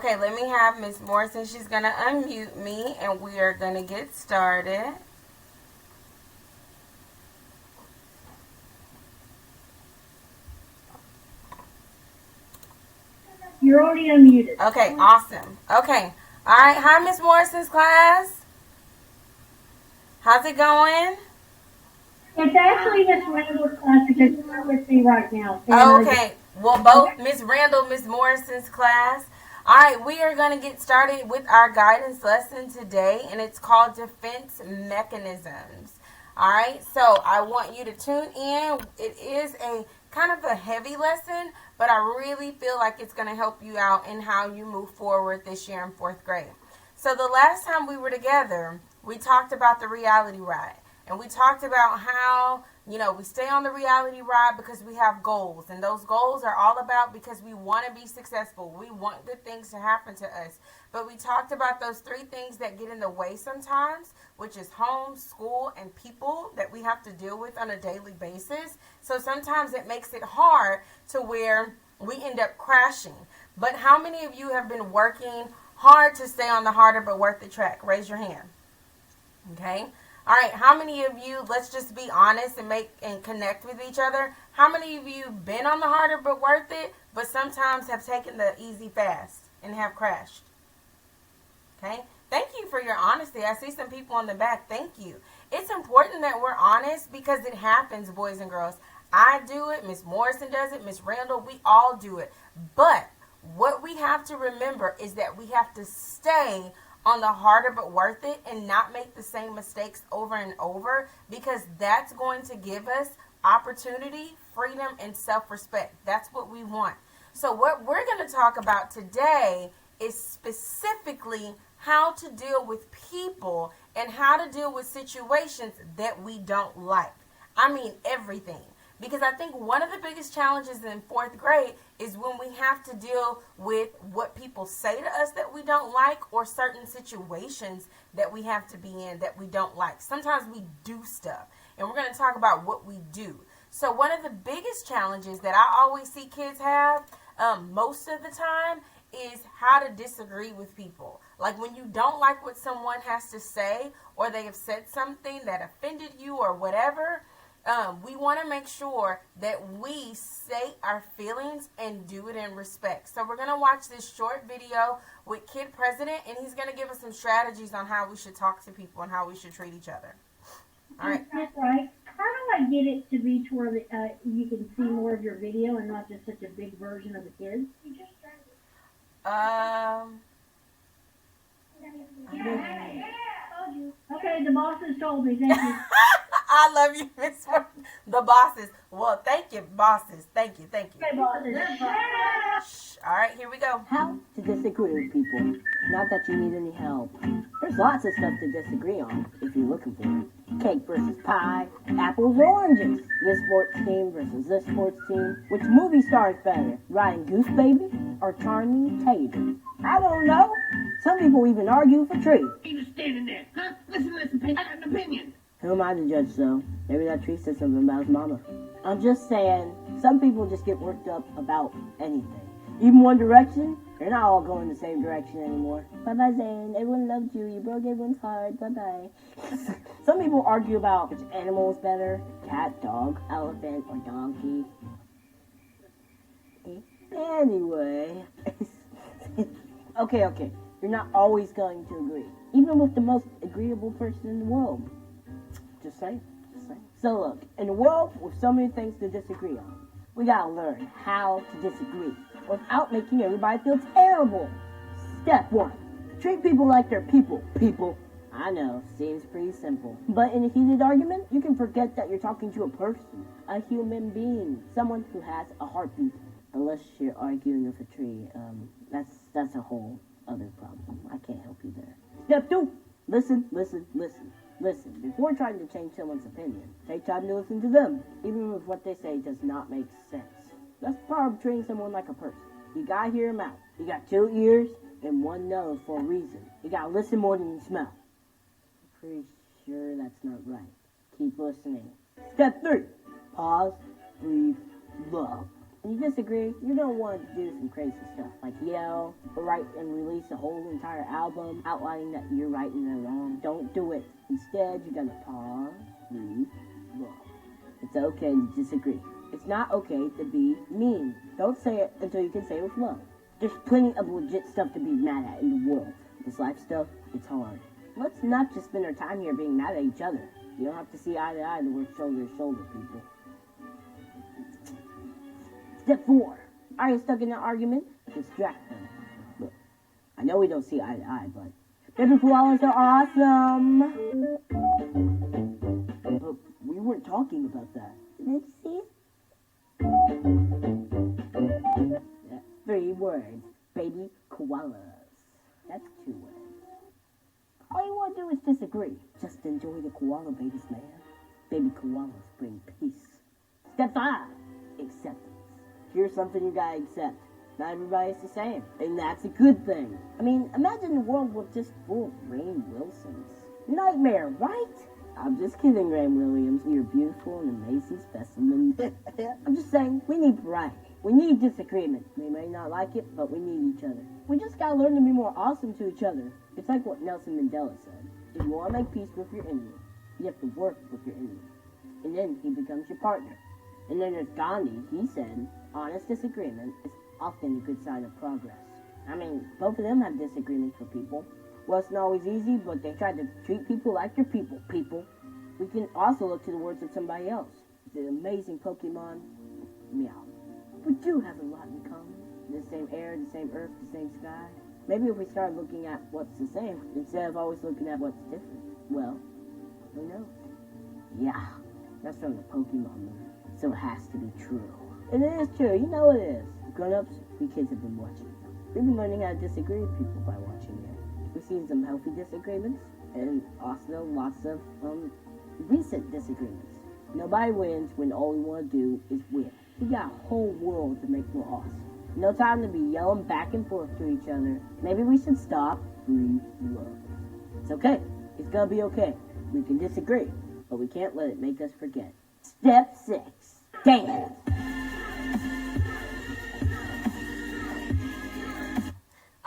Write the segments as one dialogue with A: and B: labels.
A: Okay, let me have Miss Morrison. She's going to unmute me, and we are going to get started.
B: You're already unmuted.
A: Okay, awesome. Okay. All right. Hi, Miss Morrison's class. How's it going?
B: It's actually Miss Randall's class because you're not with me right now.
A: Okay. Well, both Miss Randall, Miss Morrison's class. All right, we are going to get started with our guidance lesson today, and it's called Defense Mechanisms. All right, so I want you to tune in. It is a kind of a heavy lesson, but I really feel like it's going to help you out in how you move forward this year in 4th grade. So the last time we were together, we talked about the reality ride. And we talked about how, we stay on the reality ride because we have goals. And those goals are all about because we want to be successful. We want good things to happen to us. But we talked about those 3 things that get in the way sometimes, which is home, school, and people that we have to deal with on a daily basis. So sometimes it makes it hard to where we end up crashing. But how many of you have been working hard to stay on the harder but worth it track? Raise your hand. Okay. All right, how many of you, let's just be honest and connect with each other. How many of you been on the harder but worth it, but sometimes have taken the easy fast and have crashed? Okay? Thank you for your honesty. I see some people on the back. Thank you. It's important that we're honest because it happens, boys and girls. I do it. Miss Morrison does it. Miss Randall, we all do it. But what we have to remember is that we have to stay on the harder but worth it and not make the same mistakes over and over, because that's going to give us opportunity, freedom, and self-respect. That's what we want. So what we're going to talk about today is specifically how to deal with people and how to deal with situations that we don't like. I mean everything. Because I think one of the biggest challenges in 4th grade is when we have to deal with what people say to us that we don't like, or certain situations that we have to be in that we don't like. Sometimes we do stuff, and we're going to talk about what we do. So one of the biggest challenges that I always see kids have most of the time is how to disagree with people. Like when you don't like what someone has to say, or they have said something that offended you or whatever, we want to make sure that we say our feelings and do it in respect. So we're going to watch this short video with Kid President, and he's going to give us some strategies on how we should talk to people and how we should treat each other. All right.
B: That's right. How do I get it to be to where you can see more of your video and not just such a big version of the kids? Okay, the bosses told me. Thank you.
A: I love you, Miss. The bosses. Well, thank you, bosses. Thank you.
B: Okay, bosses.
A: Shh. All right, here we go.
C: How to disagree with people. Not that you need any help. There's lots of stuff to disagree on if you're looking for it. Cake versus pie, apples or oranges. This sports team versus this sports team. Which movie star is better? Riding Goose Baby or Charming Tater? I don't know. Some people even argue for trees.
D: You just standing there, huh? Listen, I got an opinion.
C: Who am I to judge, though? Maybe that tree said something about his mama. I'm just saying, some people just get worked up about anything. Even One Direction, they're not all going the same direction anymore. Bye-bye, Zayn. Everyone loved you. You broke everyone's heart. Bye-bye. Some people argue about which animal is better. Cat, dog, elephant, or donkey. Anyway. Okay. You're not always going to agree. Even with the most agreeable person in the world. Just saying. So look, in a world with so many things to disagree on, we gotta learn how to disagree without making everybody feel terrible. Step 1. Treat people like they're people. People. I know, seems pretty simple. But in a heated argument, you can forget that you're talking to a person, a human being, someone who has a heartbeat. Unless you're arguing with a tree, that's a whole other problem. I can't help you there. Step 2. Listen. Before trying to change someone's opinion, take time to listen to them, even if what they say does not make sense. That's the power of treating someone like a person. You gotta hear them out. You got 2 ears and 1 nose for a reason. You gotta listen more than you smell. I'm pretty sure that's not right. Keep listening. Step 3. Pause, breathe, love. When you disagree, you're gonna want to do some crazy stuff, like yell, or write and release a whole entire album outlining that you're right and they're wrong. Don't do it. Instead, you gotta pause, breathe, look. It's okay to disagree. It's not okay to be mean. Don't say it until you can say it with love. There's plenty of legit stuff to be mad at in the world. This life stuff, it's hard. Let's not just spend our time here being mad at each other. You don't have to see eye to eye to work shoulder to shoulder, people. Step 4. Are you stuck in an argument? Distract them. Look, I know we don't see eye to eye, but baby koalas are awesome. But we weren't talking about that. Let's see. Yeah, 3 words. Baby koalas. That's 2 words. All you want to do is disagree. Just enjoy the koala babies, man. Baby koalas bring peace. Step 5. Acceptance. Here's something you gotta accept. Not everybody's the same. And that's a good thing. I mean, imagine the world was just full of Rain Wilsons. Nightmare, right? I'm just kidding, Rain Williams. You're a beautiful and amazing specimen. I'm just saying, we need variety. We need disagreement. We may not like it, but we need each other. We just gotta learn to be more awesome to each other. It's like what Nelson Mandela said. If you want to make peace with your enemy, you have to work with your enemy. And then he becomes your partner. And then there's Gandhi. He said, honest disagreement is often a good sign of progress. I mean, both of them have disagreements with people. Wasn't always easy, but they tried to treat people like your people. We can also look to the words of somebody else. The amazing Pokemon, Meow. We do have a lot in common. The same air, the same earth, the same sky. Maybe if we start looking at what's the same, instead of always looking at what's different, well, who knows? Yeah, that's from the Pokemon movie. So it has to be true. And it is true, you know it is. Grown-ups, we kids have been watching. We've been learning how to disagree with people by watching it. We've seen some healthy disagreements, and also lots of, recent disagreements. Nobody wins when all we want to do is win. We got a whole world to make more awesome. No time to be yelling back and forth to each other. Maybe we should stop, breathe, love. It's okay. It's gonna be okay. We can disagree, but we can't let it make us forget. Step 6. Dance.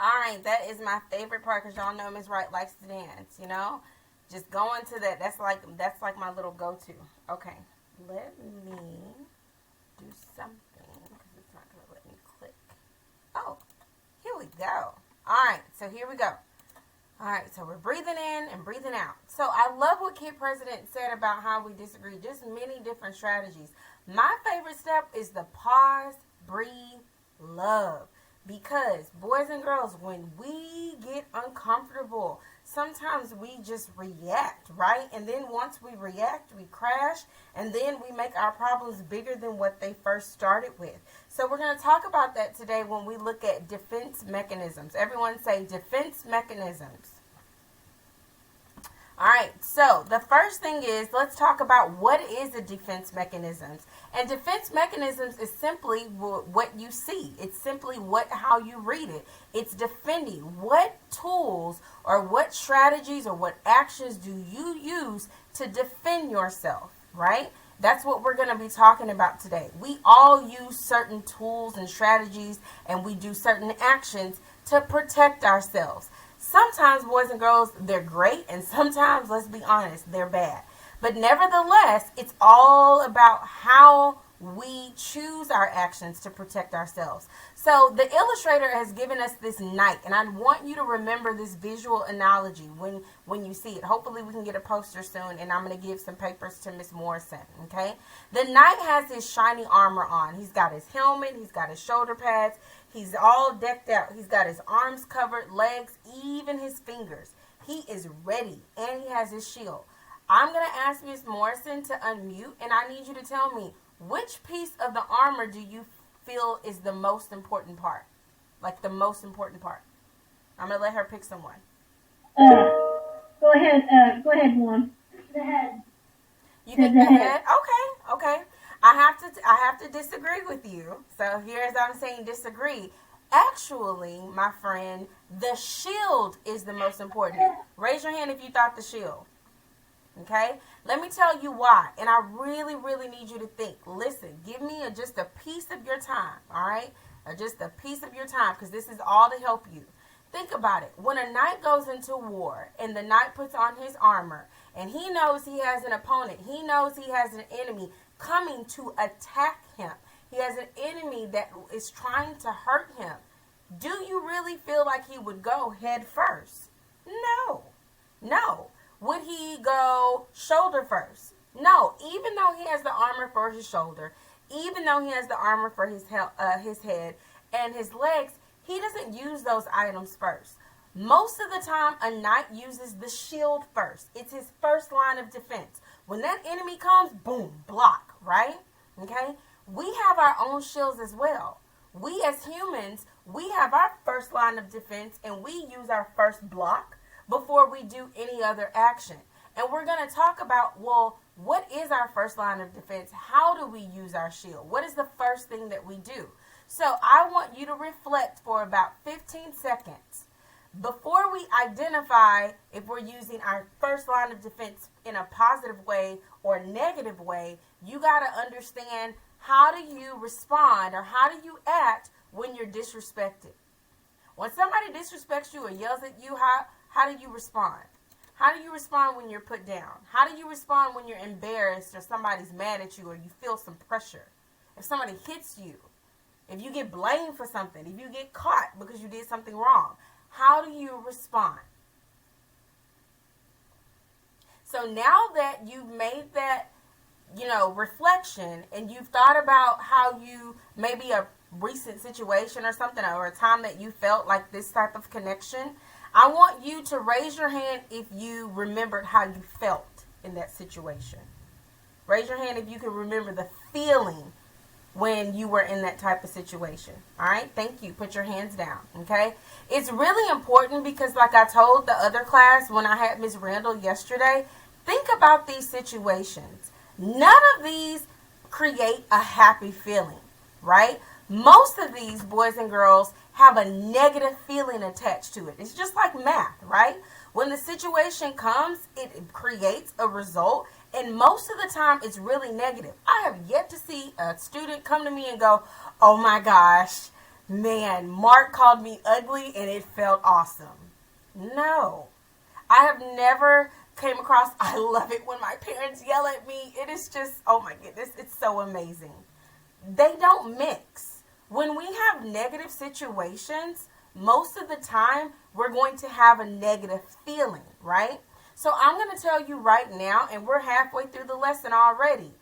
A: Alright, that is my favorite part because y'all know Miss Wright likes to dance, you know? Just going to that, that's like my little go-to. Okay, let me do something because it's not going to let me click. Oh, here we go. Alright, so here we go. Alright, so we're breathing in and breathing out. So I love what Kid President said about how we disagree. Just many different strategies. My favorite step is the pause, breathe, love. Because, boys and girls, when we get uncomfortable, sometimes we just react, right? And then once we react, we crash, and then we make our problems bigger than what they first started with. So we're going to talk about that today when we look at defense mechanisms. Everyone say defense mechanisms. All right, so the first thing is, let's talk about what is a defense mechanisms. And defense mechanisms is simply what you see. It's simply how you read it. It's defending. What tools or what strategies or what actions do you use to defend yourself, right? That's what we're going to be talking about today. We all use certain tools and strategies, and we do certain actions to protect ourselves. Sometimes, boys and girls, they're great, and sometimes, let's be honest, they're bad. But nevertheless, it's all about how we choose our actions to protect ourselves. So the illustrator has given us this knight, and I want you to remember this visual analogy when you see it. Hopefully we can get a poster soon, and I'm going to give some papers to Miss Morrison, okay? The knight has his shiny armor on. He's got his helmet. He's got his shoulder pads. He's all decked out. He's got his arms covered, legs, even his fingers. He is ready, and he has his shield. I'm going to ask Miss Morrison to unmute, and I need you to tell me, which piece of the armor do you feel is the most important part? Like the most important part. I'm going to let her pick someone.
B: Go ahead, one. The head.
A: You think the head? Okay. I have to disagree with you. So here's I'm saying disagree. Actually, my friend, the shield is the most important. Raise your hand if you thought the shield. Okay? Let me tell you why. And I really, really need you to think. Listen, give me just a piece of your time, all right? Just a piece of your time, because this is all to help you. Think about it. When a knight goes into war and the knight puts on his armor and he knows he has an opponent, he knows he has an enemy coming to attack him, he has an enemy that is trying to hurt him, do you really feel like he would go head first? No. No. Would he go shoulder first? No. Even though he has the armor for his shoulder, even though he has the armor for his head and his legs, he doesn't use those items first. Most of the time, a knight uses the shield first. It's his first line of defense. When that enemy comes, boom, block, right? Okay? We have our own shields as well. We as humans, we have our first line of defense, and we use our first block before we do any other action. And we're going to talk about, well, what is our first line of defense? How do we use our shield? What is the first thing that we do? So I want you to reflect for about 15 seconds. Before we identify if we're using our first line of defense in a positive way or negative way, you got to understand, how do you respond or how do you act when you're disrespected? When somebody disrespects you or yells at you, how do you respond? How do you respond when you're put down? How do you respond when you're embarrassed or somebody's mad at you or you feel some pressure? If somebody hits you, if you get blamed for something, if you get caught because you did something wrong, how do you respond? So now that you've made that, reflection, and you've thought about how you, maybe a recent situation or something, or a time that you felt like this type of connection, I want you to raise your hand if you remembered how you felt in that situation. Raise your hand if you can remember the feeling when you were in that type of situation. All right, thank you. Put your hands down, okay? It's really important because, like I told the other class when I had Ms. Randall yesterday, think about these situations. None of these create a happy feeling, right? Most of these, boys and girls, have a negative feeling attached to it. It's just like math, right? When the situation comes, it creates a result, and most of the time it's really negative. I have yet to see a student come to me and go, oh my gosh, man, Mark called me ugly and it felt awesome. No. I have never came across, I love it when my parents yell at me. It is just, oh my goodness, it's so amazing. They don't mix. When we have negative situations, most of the time we're going to have a negative feeling, right? So I'm going to tell you right now, and we're halfway through the lesson already.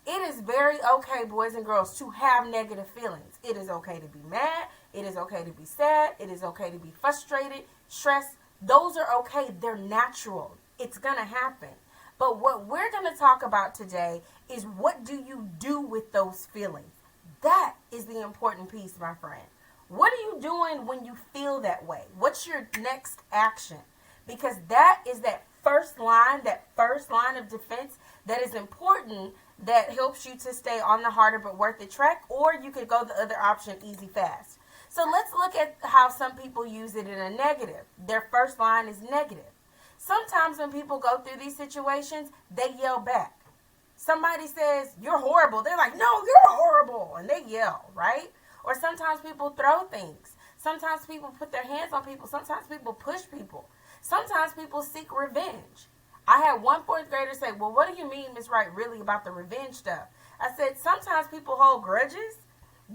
A: It is very okay, boys and girls, to have negative feelings. It is okay to be mad. It is okay to be sad. It is okay to be frustrated, stressed. Those are okay. They're natural. It's going to happen. But what we're going to talk about today is, what do you do with those feelings? That is the important piece, my friend. What are you doing when you feel that way? What's your next action? Because that is that first line of defense that is important, that helps you to stay on the harder but worth it track, or you could go the other option, easy, fast. So let's look at how some people use it in a negative. Their first line is negative. Sometimes when people go through these situations, they yell back. Somebody says, you're horrible. They're like, no, you're horrible. And they yell, right? Or sometimes people throw things. Sometimes people put their hands on people. Sometimes people push people. Sometimes people seek revenge. I had one fourth grader say, well, what do you mean, Miss Wright, really about the revenge stuff? I said, sometimes people hold grudges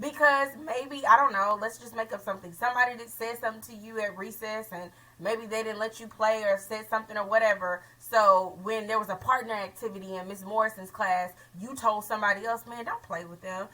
A: because maybe, I don't know, let's just make up something. Somebody that said something to you at recess and maybe they didn't let you play or said something or whatever. So when there was a partner activity in Miss Morrison's class, you told somebody else, man, don't play with them.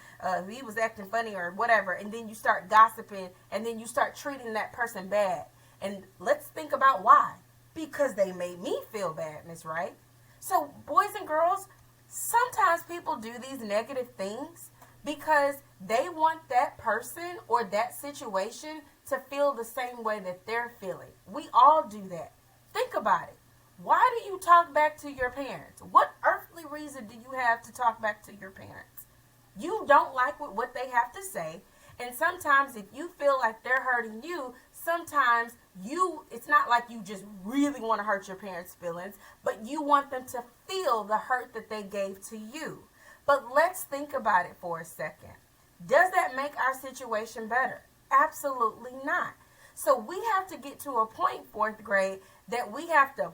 A: He was acting funny or whatever. And then you start gossiping, and then you start treating that person bad. And let's think about why. Because they made me feel bad, Miss Wright. So boys and girls, sometimes people do these negative things because they want that person or that situation to feel the same way that they're feeling. We all do that. Think about it. Why do you talk back to your parents? What earthly reason do you have to talk back to your parents? You don't like what they have to say. And sometimes if you feel like they're hurting you, sometimes it's not like you just really want to hurt your parents' feelings, but you want them to feel the hurt that they gave to you. But let's think about it for a second. Does that make our situation better? Absolutely not. So we have to get to a point, fourth grade, that we have to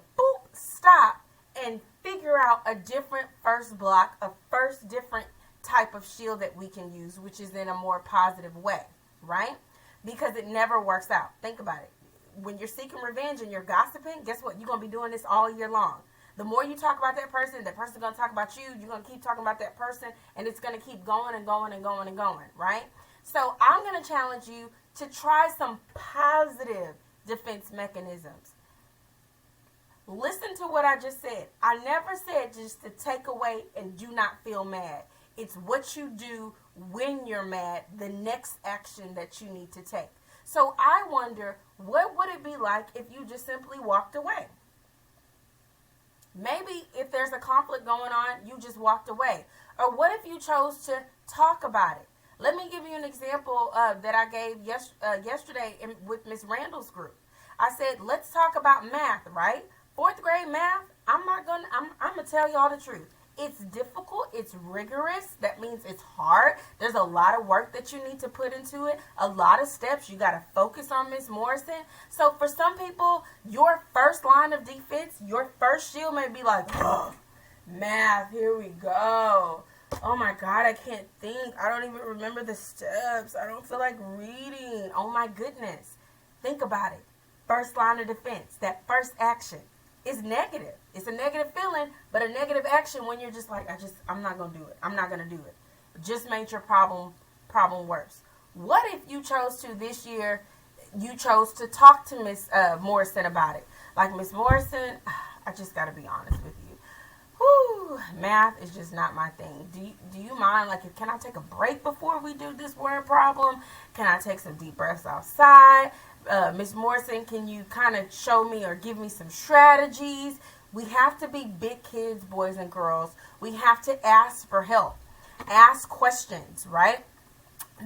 A: stop and figure out a different first block, a first different type of shield that we can use, which is in a more positive way, right? Because it never works out. Think about it. When you're seeking revenge and you're gossiping, guess what? You're going to be doing this all year long. The more you talk about that person's going to talk about you. You're going to keep talking about that person, and it's going to keep going and going and going and going, right? So I'm going to challenge you to try some positive defense mechanisms. Listen to what I just said. I never said just to take away and do not feel mad. It's what you do when you're mad, the next action that you need to take. So I wonder, what would it be like if you just simply walked away? Maybe if there's a conflict going on, you just walked away. Or what if you chose to talk about it? Let me give you an example that I gave yesterday with Miss Randall's group. I said, let's talk about math, right? Fourth grade math, I'm gonna tell y'all the truth. It's difficult, it's rigorous, that means it's hard. There's a lot of work that you need to put into it, a lot of steps. You gotta focus on Miss Morrison. So for some people, your first line of defense, your first shield may be like, oh, math, here we go. Oh my God, I can't think. I don't even remember the steps. I don't feel like reading. Oh my goodness. Think about it. First line of defense, that first action is negative. It's a negative feeling, but a negative action when you're just like, I'm not going to do it. I'm not going to do it. Just made your problem worse. What if you chose to this year, you chose to talk to Miss Morrison about it? Like, Miss Morrison, I just got to be honest with you. Whew, math is just not my thing. Do you mind, like, can I take a break before we do this word problem? Can I take some deep breaths outside? Miss Morrison, can you kind of show me or give me some strategies? We have to be big kids, boys and girls. We have to ask for help. Ask questions, right?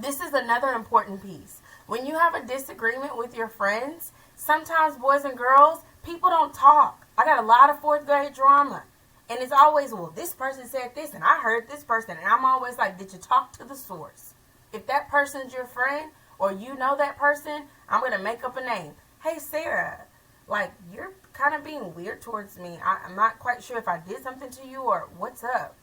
A: This is another important piece. When you have a disagreement with your friends, sometimes, boys and girls, people don't talk. I got a lot of fourth grade drama. And it's always, well, this person said this, and I heard this person. And I'm always like, did you talk to the source? If that person's your friend, or you know that person, I'm going to make up a name. Hey, Sarah, like, you're kind of being weird towards me. I'm not quite sure if I did something to you or what's up.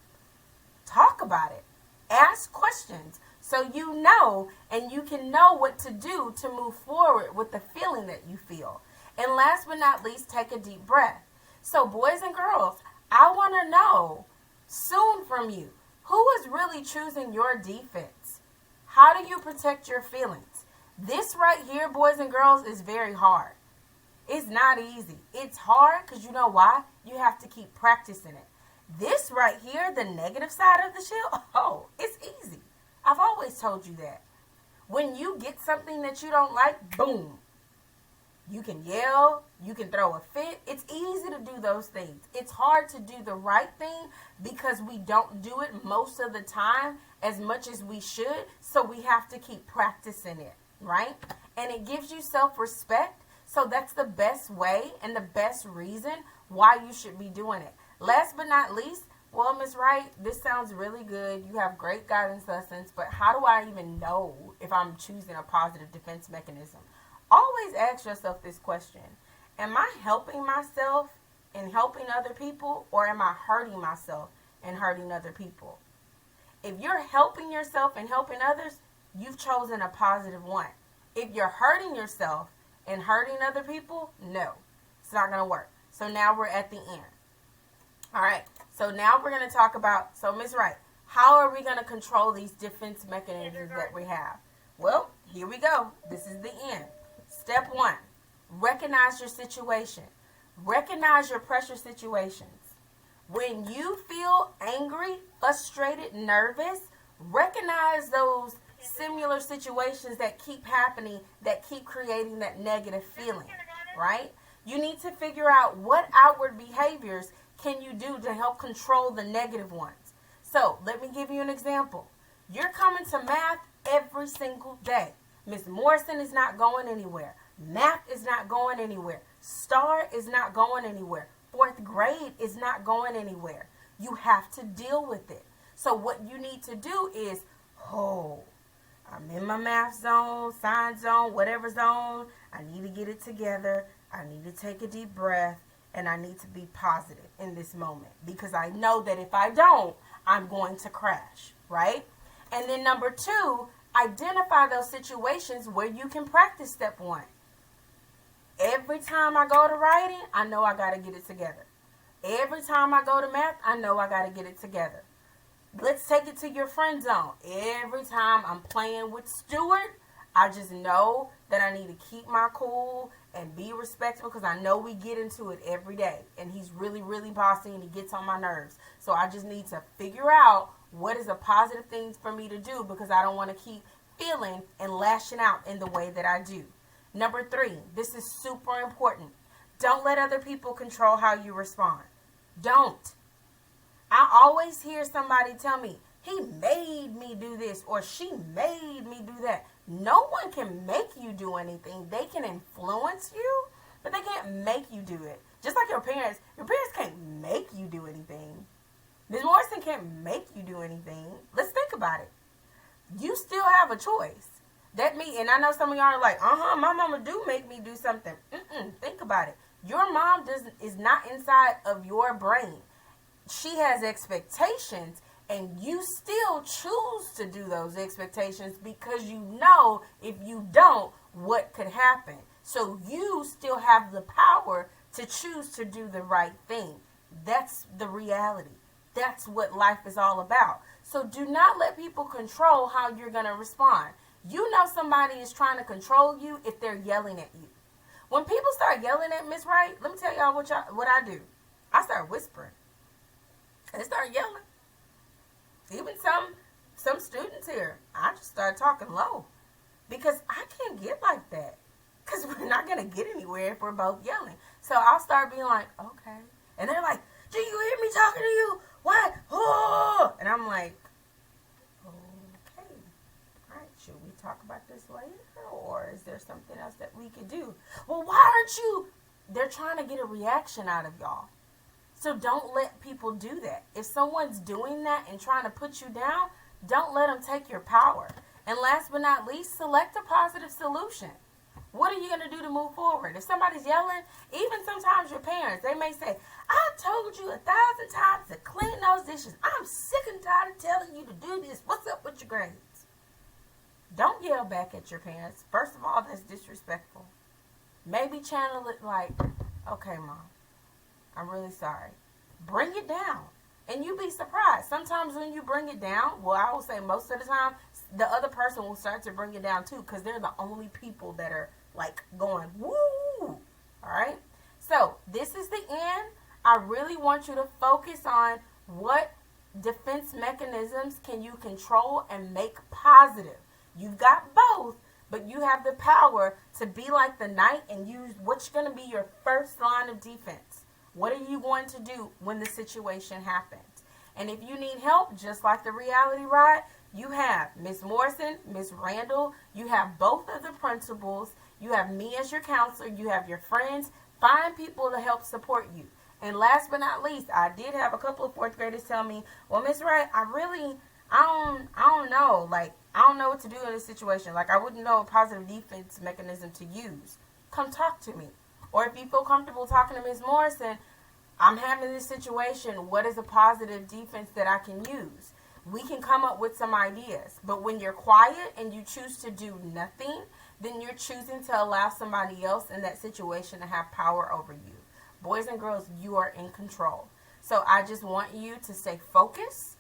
A: Talk about it. Ask questions so you know, and you can know what to do to move forward with the feeling that you feel. And last but not least, take a deep breath. So, boys and girls, I want to know soon from you, who is really choosing your defense? How do you protect your feelings? This right here, boys and girls, is very hard. It's not easy. It's hard because you know why? You have to keep practicing it. This right here, the negative side of the shield, oh, it's easy. I've always told you that. When you get something that you don't like, boom. You can yell, you can throw a fit. It's easy to do those things. It's hard to do the right thing because we don't do it most of the time as much as we should. So we have to keep practicing it, right? And it gives you self-respect. So that's the best way and the best reason why you should be doing it. Last but not least, well, Ms. Wright, this sounds really good. You have great guidance lessons, but how do I even know if I'm choosing a positive defense mechanism? Always ask yourself this question. Am I helping myself and helping other people, or am I hurting myself and hurting other people? If you're helping yourself and helping others, you've chosen a positive one. If you're hurting yourself and hurting other people, no, it's not going to work. So now we're at the end. All right, so now we're going to talk about, so Ms. Wright, how are we going to control these defense mechanisms that we have? Well, here we go. This is the end. Step 1, recognize your situation. Recognize your pressure situations. When you feel angry, frustrated, nervous, recognize those similar situations that keep happening, that keep creating that negative feeling, right? You need to figure out what outward behaviors can you do to help control the negative ones. So let me give you an example. You're coming to math every single day. Miss Morrison is not going anywhere. Math is not going anywhere. STAR is not going anywhere. Fourth grade is not going anywhere. You have to deal with it. So what you need to do is, I'm in my math zone, science zone, whatever zone. I need to get it together. I need to take a deep breath, and I need to be positive in this moment, because I know that if I don't, I'm going to crash, right? And then number 2, identify those situations where you can practice step 1. Every time I go to writing, I know I got to get it together. Every time I go to math, I know I got to get it together. Let's take it to your friend zone. Every time I'm playing with Stuart, I just know that I need to keep my cool and be respectful, because I know we get into it every day. And he's really, really bossy and he gets on my nerves. So I just need to figure out what is a positive thing for me to do, because I don't want to keep feeling and lashing out in the way that I do. Number 3, this is super important. Don't let other people control how you respond. Don't. I always hear somebody tell me, he made me do this, or she made me do that. No one can make you do anything. They can influence you, but they can't make you do it. Just like your parents can't make you do anything. Ms. Morrison can't make you do anything. Let's think about it. You still have a choice. And I know some of y'all are like, my mama do make me do something. Think about it. Your mom is not inside of your brain. She has expectations, and you still choose to do those expectations because you know if you don't, what could happen. So you still have the power to choose to do the right thing. That's the reality. That's what life is all about. So do not let people control how you're going to respond. You know somebody is trying to control you if they're yelling at you. When people start yelling at Miss Wright, let me tell y'all what I do. I start whispering. And they start yelling. Even some students here, I just start talking low. Because I can't get like that. Because we're not going to get anywhere if we're both yelling. So I'll start being like, okay. And they're like, do you hear me talking to you? What? Oh! And I'm like, okay. All right, should we talk about this later? Or is there something else that we could do? Well, why aren't you? They're trying to get a reaction out of y'all. So don't let people do that. If someone's doing that and trying to put you down, don't let them take your power. And last but not least, select a positive solution. What are you going to do to move forward? If somebody's yelling, even sometimes your parents, they may say, I told you 1,000 times to clean those dishes. I'm sick and tired of telling you to do this. What's up with your grades? Don't yell back at your parents. First of all, that's disrespectful. Maybe channel it like, okay, Mom, I'm really sorry. Bring it down. And you'll be surprised. Sometimes when you bring it down, well, I will say most of the time, the other person will start to bring it down too, because they're the only people that are like going, woo. All right? So this is the end. I really want you to focus on what defense mechanisms can you control and make positive. You've got both, but you have the power to be like the knight and use what's going to be your first line of defense. What are you going to do when the situation happens? And if you need help, just like the reality ride, you have Miss Morrison, Miss Randall, you have both of the principals, you have me as your counselor, you have your friends. Find people to help support you. And last but not least, I did have a couple of fourth graders tell me, well, Miss Wright, I don't know. Like, I don't know what to do in this situation. Like, I wouldn't know a positive defense mechanism to use. Come talk to me. Or if you feel comfortable talking to Miss Morrison, I'm having this situation. What is a positive defense that I can use? We can come up with some ideas. But when you're quiet and you choose to do nothing, then you're choosing to allow somebody else in that situation to have power over you. Boys and girls, you are in control. So I just want you to stay focused,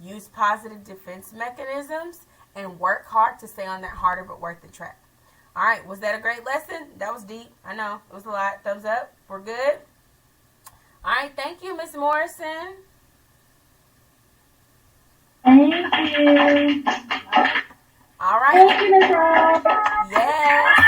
A: use positive defense mechanisms, and work hard to stay on that harder but worth it track. All right, was that a great lesson? That was deep. I know, it was a lot. Thumbs up. We're good? All right, thank you, Miss Morrison.
B: Thank you.
A: All right.
B: Thank you, Ms. Ross.
A: Yes.